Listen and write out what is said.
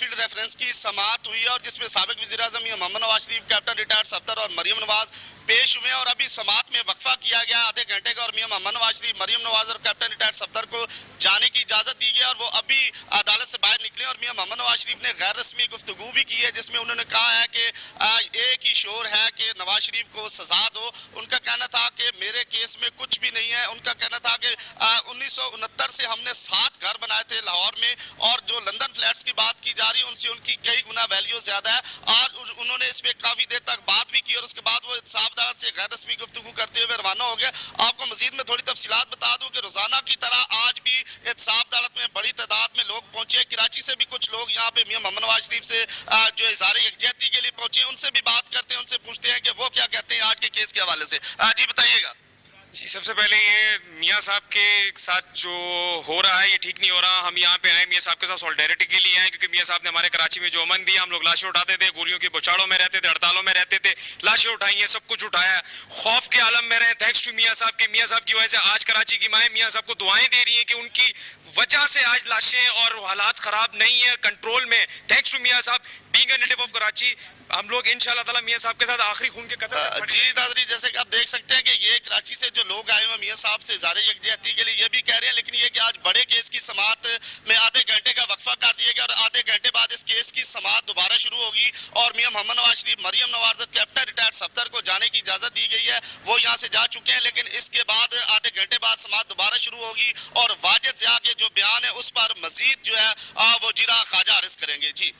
Field reference की समाअत हुई है और जिसमें साबिक वज़ीर-ए-आज़म मोहम्मद नवाज शरीफ, कैप्टन रिटायर्ड सफ्दर और मरियम नवाज पेश हुए और अभी समाअत में वक्फा किया गया आधे घंटे का और मियां मोहम्मद नवाज शरीफ, मरियम नवाज और कैप्टन रिटायर्ड सफ्दर को जाने की इजाजत दी गई और वो अभी अदालत से बाहर निकले और मियां मोहम्मद नवाज शरीफ ने गैर रस्मी गुफ्तगू भी की है जिसमें उन्होंने कहा है कि एक ही शोर है कि नवाज शरीफ को सजा दो। उनका कहना था कि मेरे केस में कुछ भी नहीं है। उनका कहना था कि 1969 से हमने 7 घर बनाए थे लाहौर में और जो लंदन फ्लैट्स की बात की जा रही है उनसे उनकी कई गुना वैल्यू ज्यादा है और उन्होंने इस पे काफी देर तक बात भी की और उसके बाद वो इंसाफ अदालत से गैर रस्मी गुफ्तगू करते हुए रवाना हो गया। आपको मजीद में थोड़ी तफसीलात बता दूं कि रोजाना की तरह आज भी इंसाफ अदालत में बड़ी तादाद में लोग पहुंचे। कराची से भी कुछ लोग यहाँ पे मियां मोहम्मद नवाज शरीफ से जो इज़हार यकजहती के लिए पहुंचे, उनसे भी बात करते हैं, उनसे पूछते हैं कि वो क्या कहते हैं आज के केस के हवाले से। जी बताइएगा। जी, सबसे पहले ये मियाँ साहब के साथ जो हो रहा है ये ठीक नहीं हो रहा। हम यहाँ पे आए मियाँ साहब के साथ सॉलिडेरिटी के लिए आए क्योंकि मियाँ साहब ने हमारे कराची में जो अमन दिया, हम लोग लाशें उठाते थे, गोलियों की बौछारों में रहते थे, हड़तालों में रहते थे, लाशें उठाई हैं, सब कुछ उठाया, खौफ के आलम में रहे। थैंक्स टू मियाँ साहब के, मियाँ साहब की वजह से आज कराची की माएँ मियाँ साहब को दुआएं दे रही हैं कि उनकी वजह से आज लाशें और हालात खराब नहीं है, कंट्रोल में। थैंक्स टू मियाँ साहब। Being a native of Karachi, हम लोग इंशाल्लाह ताला मियाँ साहब के साथ आखिरी खून के कतल। जी नाज़रीन, जैसे कि आप देख सकते हैं कि ये कराची से जो लोग आए हुए मियाँ साहब से इज़हार यकजहती के लिए ये भी कह रहे हैं, लेकिन ये कि आज बड़े केस की समाअत में आधे घंटे का वक्फा कर दिया गया और आधे घंटे बाद इस केस की समाअत दोबारा शुरू होगी और मियाँ मोहम्मद नवाज शरीफ, मरियम नवाज और कैप्टन रिटायर्ड सफ्दर को जाने की इजाजत दी गई है। वो यहाँ से जा चुके हैं, लेकिन इसके बाद आधे घंटे बाद समाअत दोबारा शुरू होगी और वाजिद ज़िया के जो बयान है उस पर मजीद जो है वो जिरा ख्वाजा अर्ज करेंगे। जी।